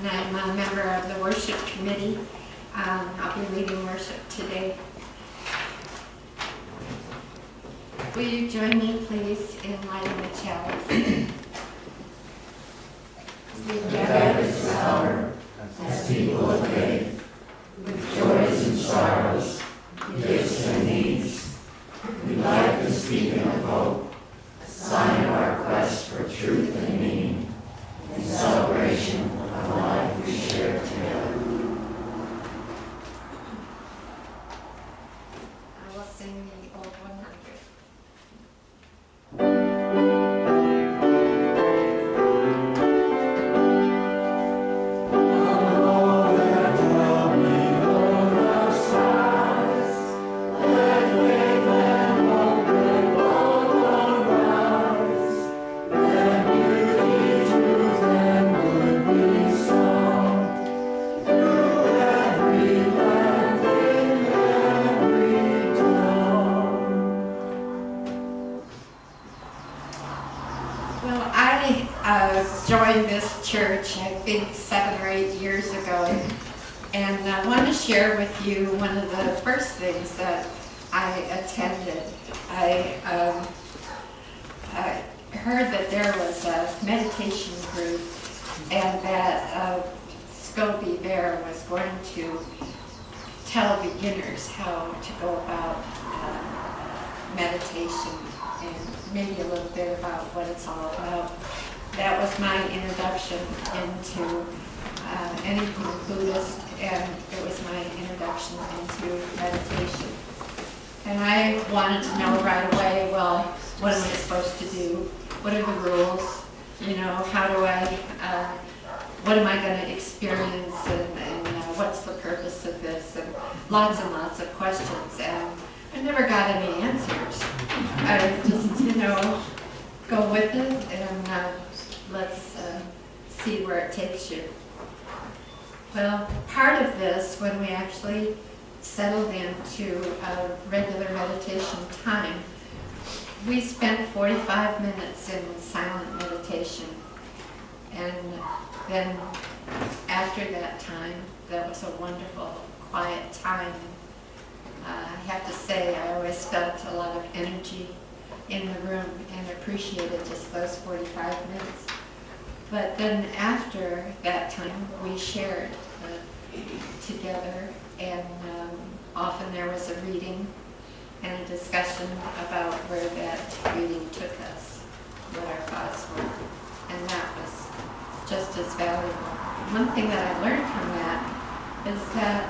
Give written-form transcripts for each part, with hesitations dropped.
and I'm a member of the worship committee. I'll be leading worship today. Will you join me, please, in lighting the chalice? We gather this hour as people of faith, with joys and sorrows, gifts and needs. We light the beacon of hope, a sign of our quest for truth and meaning, in celebration of the life we share together. I will sing the old 100. Joined this church, I think 7 or 8 years ago, and I want to share with you one of the first things that I attended. I heard that there was a meditation group, and that Scobie Bear was going to tell beginners how to go about meditation and maybe a little bit about what it's all about. That was my introduction into anything Buddhist, and it was my introduction into meditation. And I wanted to know right away, well, what am I supposed to do? What are the rules? You know, how do I, what am I going to experience, and what's the purpose of this? And lots of questions, and I never got any answers. I just, go with it, and let's see where it takes you. Well, part of this, when we actually settled into a regular meditation time, we spent 45 minutes in silent meditation. And then after that time, that was a wonderful, quiet time. I have to say, I always felt a lot of energy in the room and appreciated just those 45 minutes. But then after that time, we shared together, and often there was a reading and a discussion about where that reading took us, what our thoughts were, and that was just as valuable. One thing that I learned from that is that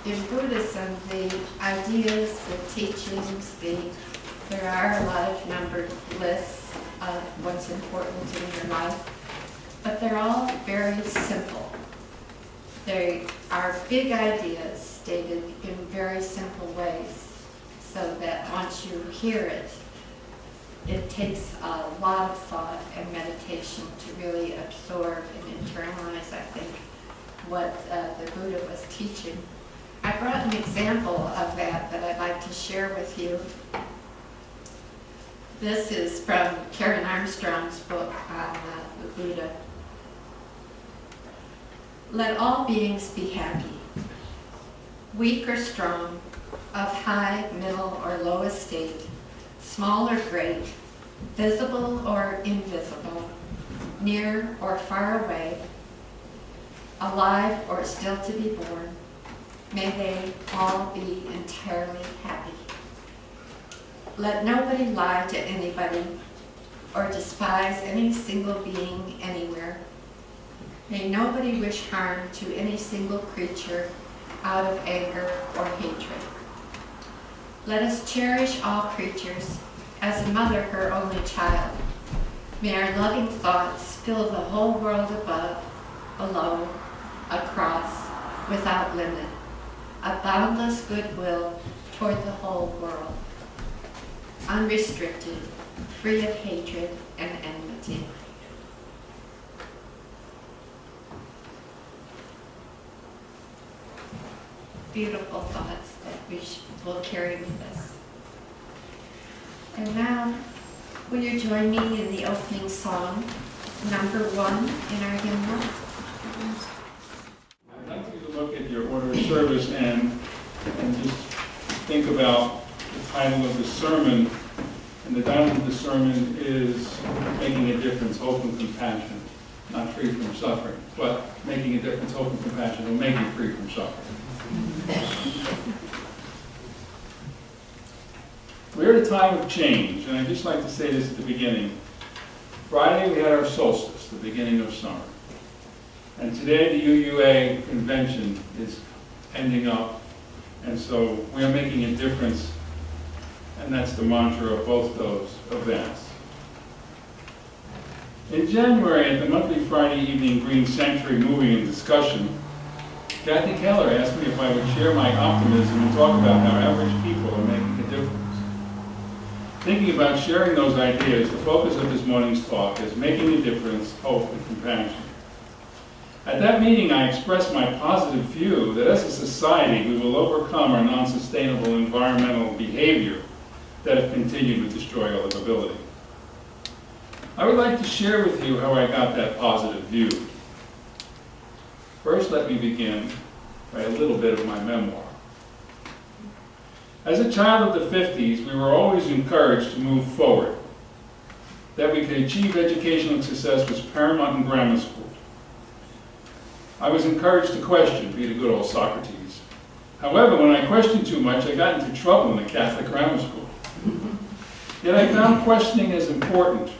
in Buddhism, the ideas, the teachings, there are a lot of numbered lists of what's important in your life, but they're all very simple. They are big ideas stated in very simple ways, so that once you hear it, it takes a lot of thought and meditation to really absorb and internalize, I think, what the Buddha was teaching. I brought an example of that I'd like to share with you. This is from Karen Armstrong's book on the Buddha. Let all beings be happy, weak or strong, of high, middle, or low estate, small or great, visible or invisible, near or far away, alive or still to be born. May they all be entirely happy. Let nobody lie to anybody or despise any single being anywhere. May nobody wish harm to any single creature out of anger or hatred. Let us cherish all creatures as a mother her only child. May our loving thoughts fill the whole world above, below, across, without limit. A boundless goodwill toward the whole world, unrestricted, free of hatred and enmity. Beautiful thoughts that we will carry with us. And now, will you join me in the opening song? number 1 in our hymnal. I'd like you to look at your order of service and just think about the title of the sermon. And the title of the sermon is Making a Difference, Hope and Compassion. Not free from suffering, but making a difference, hope and compassion will make you free from suffering. We're at a time of change, and I'd just like to say this at the beginning. Friday we had our solstice, the beginning of summer. And today the UUA convention is ending up, and so we are making a difference, and that's the mantra of both those events. In January, at the monthly Friday evening Green Sanctuary movie and discussion, Kathy Keller asked me if I would share my optimism and talk about how average people are making a difference. Thinking about sharing those ideas, the focus of this morning's talk is making a difference, hope, and compassion. At that meeting, I expressed my positive view that as a society, we will overcome our non-sustainable environmental behavior that have continued to destroy our livability. I would like to share with you how I got that positive view. First, let me begin by a little bit of my memoir. As a child of the 50s, we were always encouraged to move forward. That we could achieve educational success was paramount in grammar school. I was encouraged to question, be the good old Socrates. However, when I questioned too much, I got into trouble in the Catholic grammar school. Yet I found questioning as important.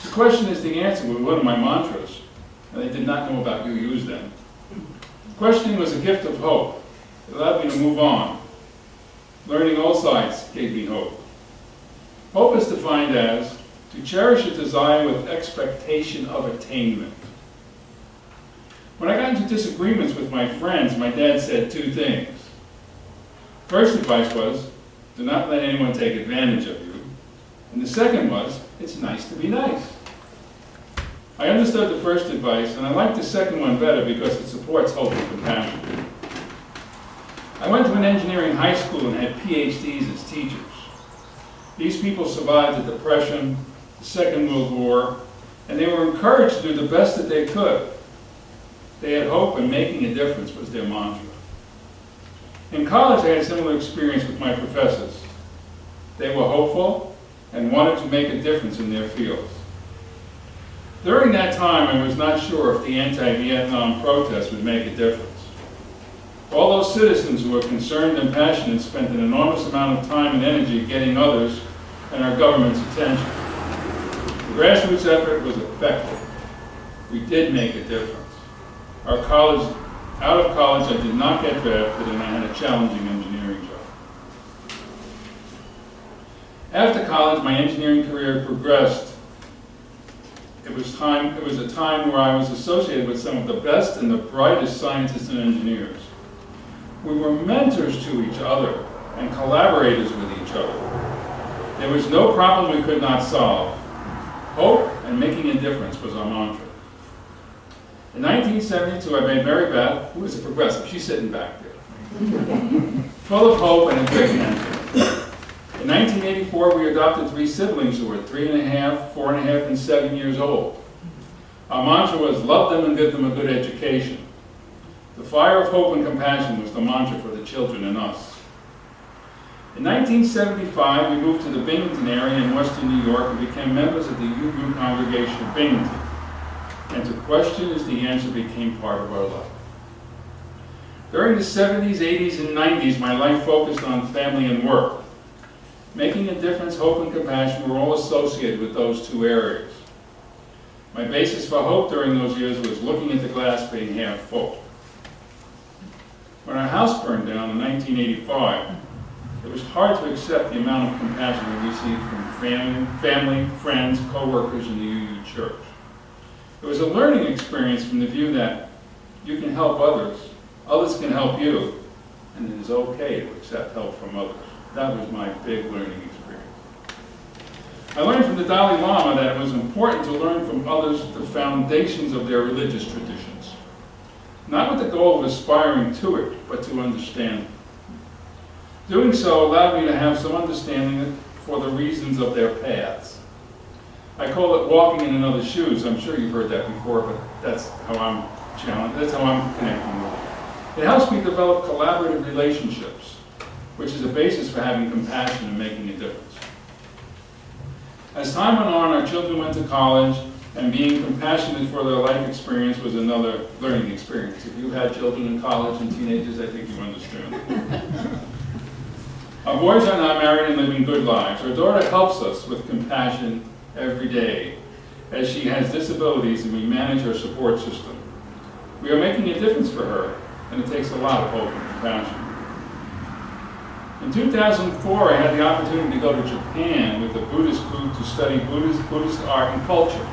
The question is the answer was one of my mantras, and I did not know about you use them. Questioning was a gift of hope. It allowed me to move on. Learning all sides gave me hope. Hope is defined as to cherish a desire with expectation of attainment. When I got into disagreements with my friends, my dad said 2 things. First advice was, do not let anyone take advantage of you. And the second was, it's nice to be nice. I understood the first advice, and I like the second one better because it supports hope and compassion. I went to an engineering high school and had PhDs as teachers. These people survived the Depression, the Second World War, and they were encouraged to do the best that they could. They had hope, and making a difference was their mantra. In college, I had a similar experience with my professors. They were hopeful and wanted to make a difference in their fields. During that time, I was not sure if the anti-Vietnam protests would make a difference. All those citizens who were concerned and passionate spent an enormous amount of time and energy getting others and our government's attention. The grassroots effort was effective. We did make a difference. Out of college, I did not get drafted, and I had a challenging engineering job. After college, my engineering career progressed. It was a time where I was associated with some of the best and the brightest scientists and engineers. We were mentors to each other and collaborators with each other. There was no problem we could not solve. Hope and making a difference was our mantra. In 1972, I met Mary Beth, who was a progressive. She's sitting back there. Full of hope and a great mentor. In 1984, we adopted 3 siblings who were 3.5, 4.5, and 7 years old. Our mantra was love them and give them a good education. The fire of hope and compassion was the mantra for the children and us. In 1975, we moved to the Binghamton area in western New York and became members of the UU congregation of Binghamton. And to question as the answer became part of our life. During the 70s, 80s, and 90s, my life focused on family and work. Making a difference, hope, and compassion were all associated with those 2 areas. My basis for hope during those years was looking at the glass being half full. When our house burned down in 1985, it was hard to accept the amount of compassion we received from family, friends, co-workers in the UU church. It was a learning experience from the view that you can help others, others can help you, and it is okay to accept help from others. That was my big learning experience. I learned from the Dalai Lama that it was important to learn from others the foundations of their religious traditions. Not with the goal of aspiring to it, but to understand it. Doing so allowed me to have some understanding for the reasons of their paths. I call it walking in another's shoes. I'm sure you've heard that before, but that's how I'm challenged. That's how I'm connecting with it. It helps me develop collaborative relationships, which is a basis for having compassion and making a difference. As time went on, our children went to college, and being compassionate for their life experience was another learning experience. If you had children in college and teenagers, I think you understand. Our boys are now married and living good lives. Our daughter helps us with compassion every day, as she has disabilities and we manage her support system. We are making a difference for her, and it takes a lot of hope and compassion. In 2004, I had the opportunity to go to Japan with a Buddhist group to study Buddhist art and culture.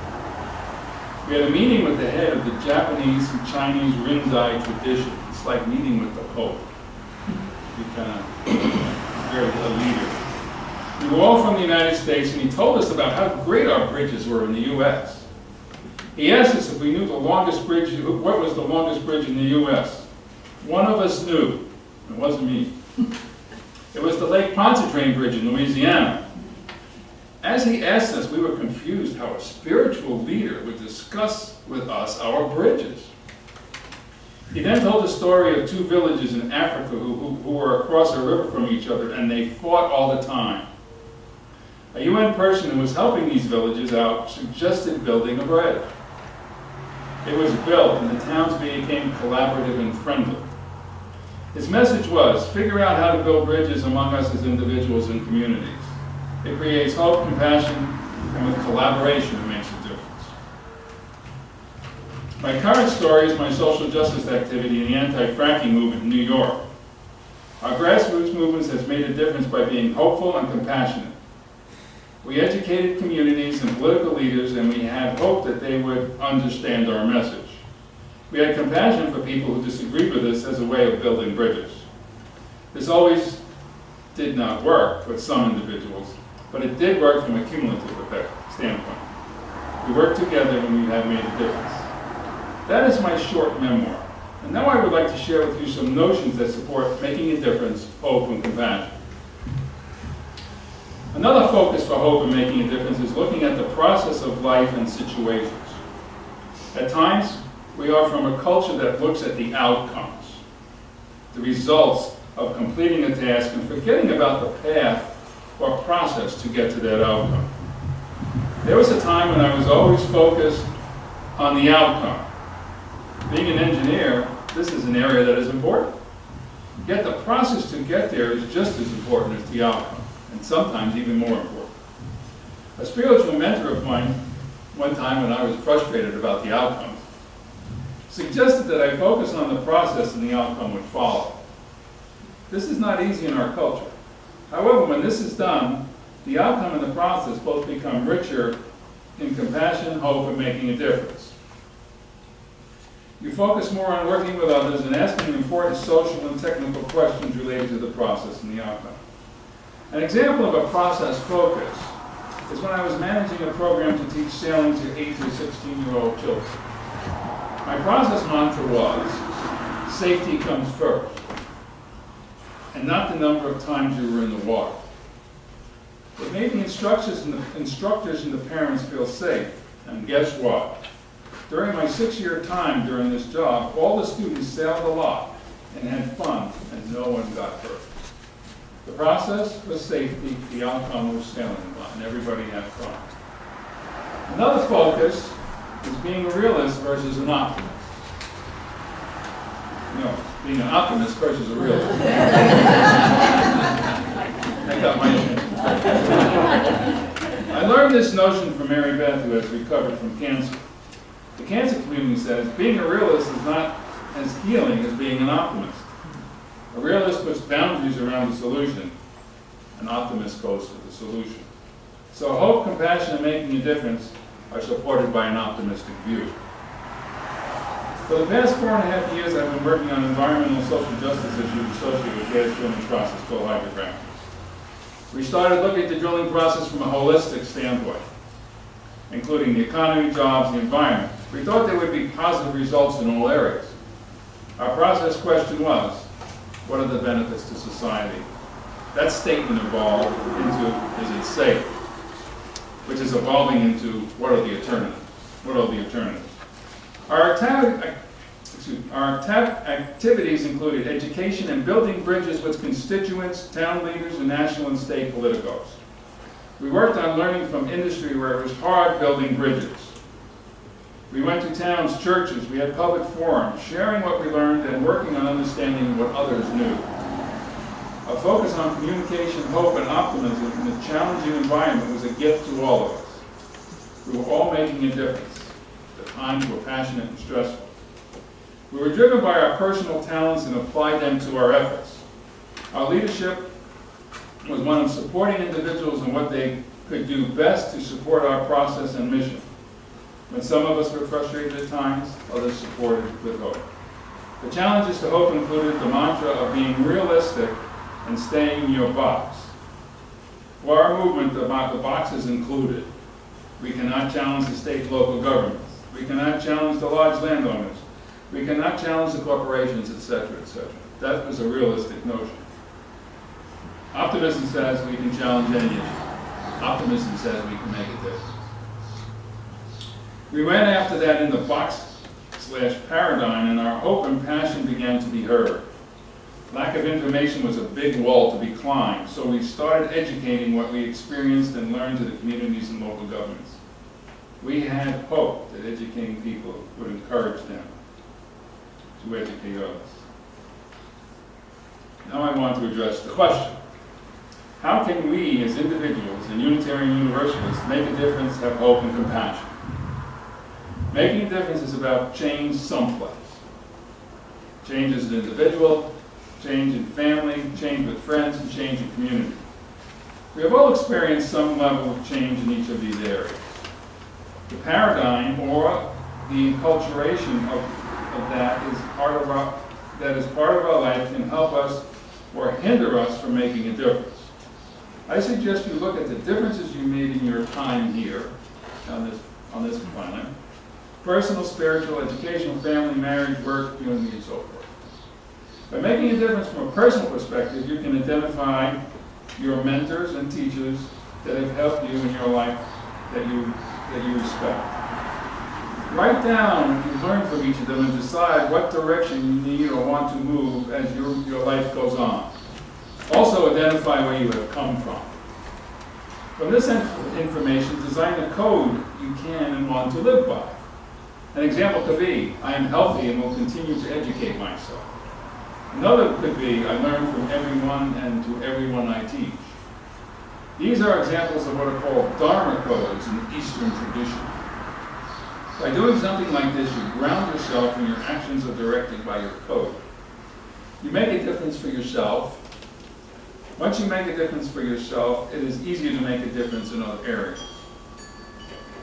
We had a meeting with the head of the Japanese and Chinese Rinzai tradition. It's like meeting with the Pope. You kind of, you're a leader. We were all from the United States, and he told us about how great our bridges were in the U.S. He asked us if we knew the longest bridge, what was the longest bridge in the U.S. One of us knew. It wasn't me. It was the Lake Pontchartrain Bridge in Louisiana. As he asked us, we were confused how a spiritual leader would discuss with us our bridges. He then told the story of two villages in Africa who were across a river from each other, and they fought all the time. A UN person who was helping these villages out suggested building a bridge. It was built, and the towns became collaborative and friendly. His message was, figure out how to build bridges among us as individuals and communities. It creates hope, compassion, and with collaboration it makes a difference. My current story is my social justice activity in the anti-fracking movement in New York. Our grassroots movement has made a difference by being hopeful and compassionate. We educated communities and political leaders, and we had hope that they would understand our message. We had compassion for people who disagreed with us as a way of building bridges. This always did not work with some individuals, but it did work from a cumulative effect standpoint. We worked together and we have made a difference. That is my short memoir. And now I would like to share with you some notions that support making a difference, hope, and compassion. Another focus for hope and making a difference is looking at the process of life and situations. At times, we are from a culture that looks at the outcomes, the results of completing a task, and forgetting about the path or process to get to that outcome. There was a time when I was always focused on the outcome. Being an engineer, this is an area that is important. Yet the process to get there is just as important as the outcome, and sometimes even more important. A spiritual mentor of mine, one time when I was frustrated about the outcomes, suggested that I focus on the process and the outcome would follow. This is not easy in our culture. However, when this is done, the outcome and the process both become richer in compassion, hope, and making a difference. You focus more on working with others and asking important social and technical questions related to the process and the outcome. An example of a process focus is when I was managing a program to teach sailing to 8 to 16-year-old children. My process mantra was, safety comes first, and not the number of times you were in the water. It made the instructors and the parents feel safe, and guess what? During my 6-year time during this job, all the students sailed a lot and had fun, and no one got hurt. The process was safety, the outcome was sailing a lot, and everybody had fun. Another focus is being a realist versus an optimist. No, being an optimist versus a realist. I got my attention. I learned this notion from Mary Beth, who has recovered from cancer. The cancer community says being a realist is not as healing as being an optimist. A realist puts boundaries around the solution. An optimist goes to the solution. So hope, compassion, and making a difference are supported by an optimistic view. For the past 4.5 years, I've been working on environmental and social justice issues associated with gas drilling process called hydrofracking. We started looking at the drilling process from a holistic standpoint, including the economy, jobs, the environment. We thought there would be positive results in all areas. Our process question was, what are the benefits to society? That statement evolved into, is it safe? which is evolving into what are the alternatives? What are the alternatives? Our activities included education and building bridges with constituents, town leaders, and national and state politicos. We worked on learning from industry where it was hard building bridges. We went to towns, churches, we had public forums, sharing what we learned and working on understanding what others knew. A focus on communication, hope, and optimism in a challenging environment was a gift to all of us. We were all making a difference. The times were passionate and stressful. We were driven by our personal talents and applied them to our efforts. Our leadership was one of supporting individuals in what they could do best to support our process and mission. When some of us were frustrated at times, others supported with hope. The challenges to hope included the mantra of being realistic and staying in your box. For our movement, the box is included. We cannot challenge the state and local governments. We cannot challenge the large landowners. We cannot challenge the corporations, etc., etc. That was a realistic notion. Optimism says we can challenge any issue. Optimism says we can make a difference. We went after that in the box/paradigm, and our hope and passion began to be heard. Lack of information was a big wall to be climbed, so we started educating what we experienced and learned to the communities and local governments. We had hope that educating people would encourage them to educate others. Now I want to address the question: how can we as individuals and Unitarian Universalists make a difference, have hope and compassion? Making a difference is about change someplace. Change as an individual, change in family, change with friends, and change in community. We have all experienced some level of change in each of these areas. The paradigm or the enculturation of that is part of our life can help us or hinder us from making a difference. I suggest you look at the differences you made in your time here on this planet: personal, spiritual, educational, family, marriage, work, community, and so forth. By making a difference from a personal perspective, you can identify your mentors and teachers that have helped you in your life that you respect. Write down what you learn from each of them and decide what direction you need or want to move as your life goes on. Also identify where you have come from. From this information, design a code you can and want to live by. An example could be, I am healthy and will continue to educate myself. Another could be, I learn from everyone and to everyone I teach. These are examples of what are called Dharma codes in the Eastern tradition. By doing something like this, you ground yourself and your actions are directed by your code. You make a difference for yourself. Once you make a difference for yourself, it is easier to make a difference in other areas.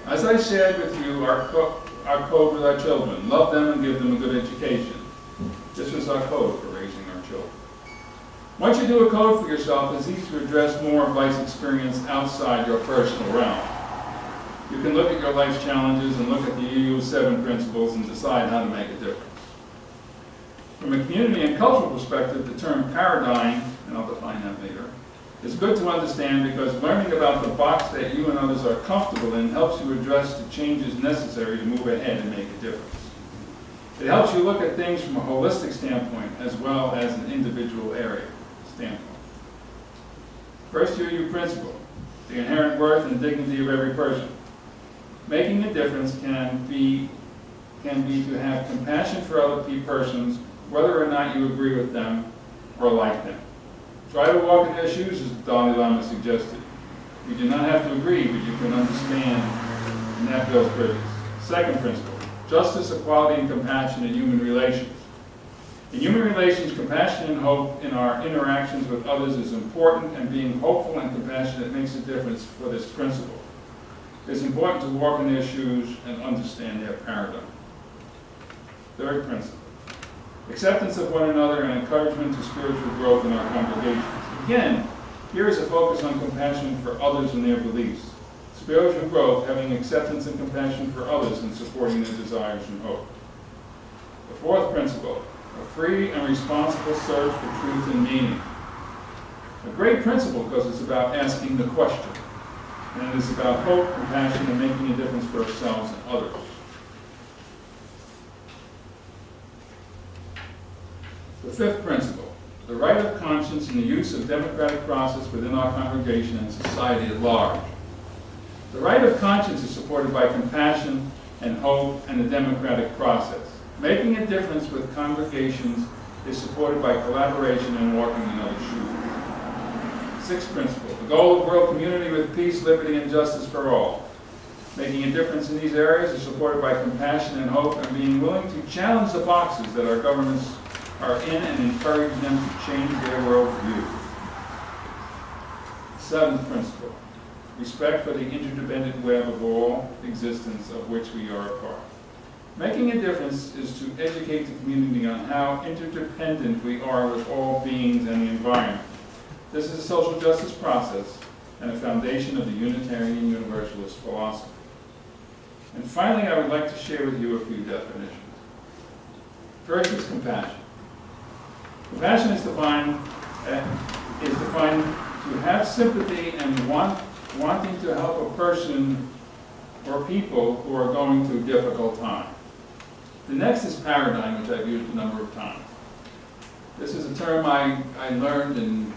As I shared with you, our code with our children: love them and give them a good education. This was our code for raising our children. Once you do a code for yourself, it's easy to address more of life's experience outside your personal realm. You can look at your life's challenges and look at the EU7 principles and decide how to make a difference. From a community and cultural perspective, the term paradigm, and I'll define that later, is good to understand because learning about the box that you and others are comfortable in helps you address the changes necessary to move ahead and make a difference. It helps you look at things from a holistic standpoint as well as an individual area standpoint. First UU principle: the inherent worth and dignity of every person. Making a difference can be to have compassion for other persons, whether or not you agree with them or like them. Try to walk in their shoes, as the Dalai Lama suggested. You do not have to agree, but you can understand, and that builds bridges. Second principle: justice, equality, and compassion in human relations. In human relations, compassion and hope in our interactions with others is important, and being hopeful and compassionate makes a difference for this principle. It's important to walk in their shoes and understand their paradigm. Third principle: acceptance of one another and encouragement to spiritual growth in our congregations. Again, here is a focus on compassion for others and their beliefs. Spiritual growth, having acceptance and compassion for others and supporting their desires and hope. The fourth principle: a free and responsible search for truth and meaning. A great principle because it's about asking the question, And it is about hope, compassion, and making a difference for ourselves and others. The fifth principle, the right of conscience and the use of democratic process within our congregation and society at large. The right of conscience is supported by compassion and hope and the democratic process. Making a difference with congregations is supported by collaboration and walking in other shoes. Sixth principle, the goal of world community with peace, liberty, and justice for all. Making a difference in these areas is supported by compassion and hope and being willing to challenge the boxes that our governments are in and encourage them to change their worldview. Seventh principle, respect for the interdependent web of all existence of which we are a part. Making a difference is to educate the community on how interdependent we are with all beings and the environment. This is a social justice process and a foundation of the Unitarian Universalist philosophy. And finally, I would like to share with you a few definitions. First is compassion. Compassion is defined to have sympathy and wanting to help a person or people who are going through difficult times. The next is paradigm, which I've used a number of times. This is a term I learned in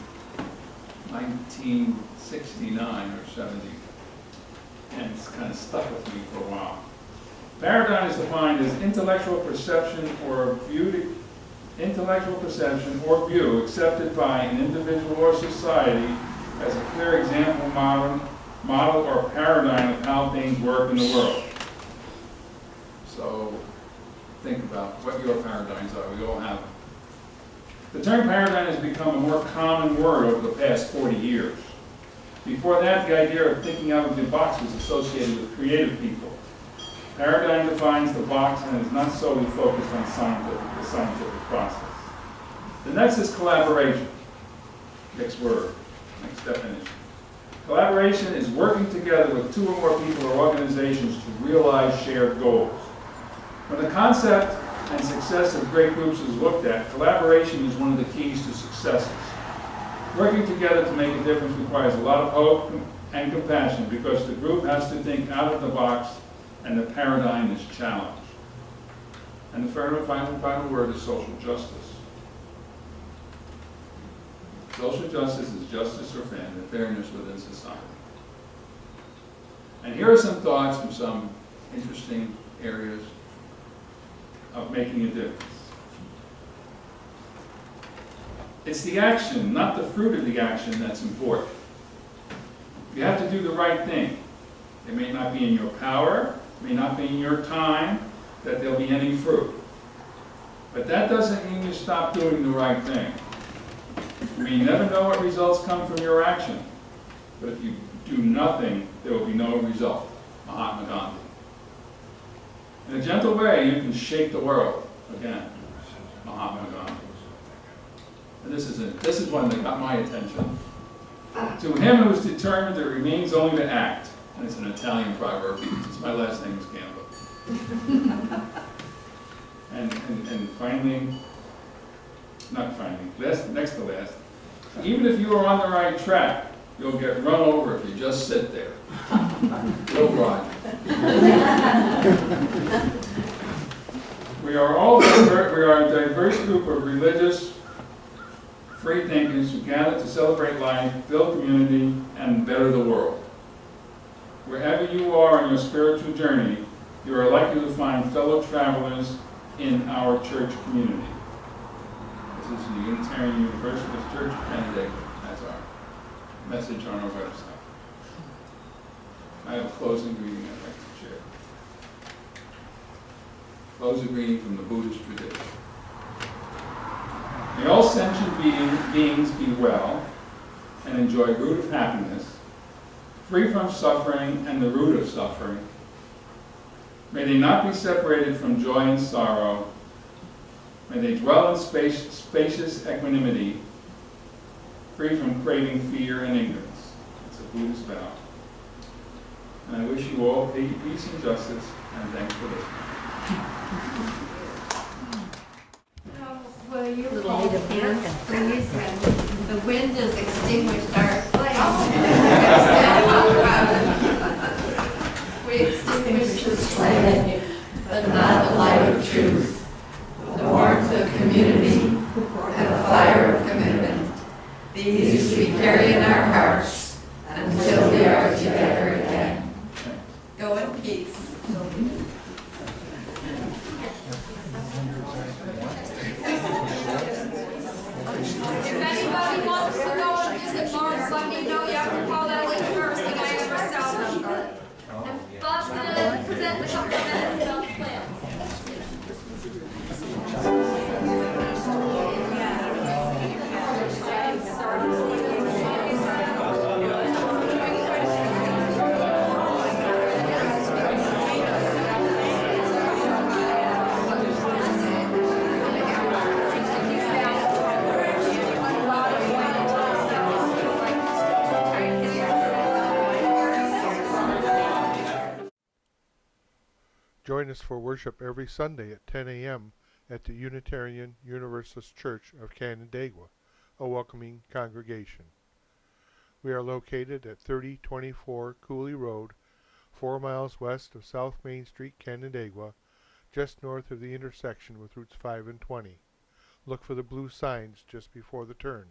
1969 or 70, and it's kind of stuck with me for a while. Paradigm is defined as intellectual perception or view accepted by an individual or society as a clear example, model or paradigm of how things work in the world. So think about what your paradigms are. We all have them. The term paradigm has become a more common word over the past 40 years. Before that, the idea of thinking out of the box was associated with creative people. Paradigm defines the box and is not solely focused on the scientific process. The next is collaboration. Next word, next definition. Collaboration is working together with two or more people or organizations to realize shared goals. When the concept and success of great groups is looked at, collaboration is one of the keys to successes. Working together to make a difference requires a lot of hope and compassion because the group has to think out of the box and the paradigm is challenged. And the final word is social justice. Social justice is justice or fairness within society. And here are some thoughts from some interesting areas of making a difference. It's the action, not the fruit of the action, that's important. You have to do the right thing. It may not be in your power, it may not be in your time, that there'll be any fruit. But that doesn't mean you stop doing the right thing. You may never know what results come from your action, but if you do nothing, there will be no result. Mahatma Gandhi. In a gentle way, you can shake the world. Again, Mahatma Gandhi. And this is one that got my attention. To him who is determined, it remains only to act. And it's an Italian proverb. It's my last name is Gamba. and finally, not finally, next to last, even if you are on the right track, you'll get run over if you just sit there. You'll run. We are a diverse group of religious, free thinkers who gather to celebrate life, build community, and better the world. Wherever you are on your spiritual journey, you are likely to find fellow travelers in our church community. This is the Unitarian Universalist Church of Canandaigua. That's our message on our website. I have a closing reading I'd like to share. Closing reading from the Buddhist tradition. May all sentient beings be well and enjoy root of happiness, free from suffering and the root of suffering. May they not be separated from joy and sorrow. May they dwell in spacious equanimity, free from craving fear and ignorance. It's a Buddhist vow. And I wish you all peace and justice, and thanks for listening. Will you Little hold Native hands, American. please? And the wind has extinguished our flame. anybody wants to go and visit Mars, let me know. You have to call that link first, and I have a cell number. And Bob's gonna present in a couple of minutes about the plans. Join us for worship every Sunday at 10 a.m. at the Unitarian Universalist Church of Canandaigua, a welcoming congregation. We are located at 3024 Cooley Road, 4 miles west of South Main Street, Canandaigua, just north of the intersection with Routes 5 and 20. Look for the blue signs just before the turn.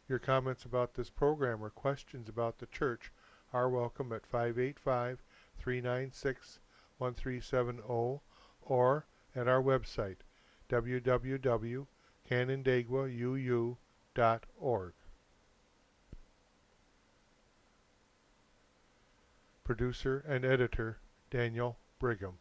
Your comments about this program or questions about the church are welcome at 585-396-1370 or at our website, www.canandaiguauu.org. Producer and editor, Daniel Brigham.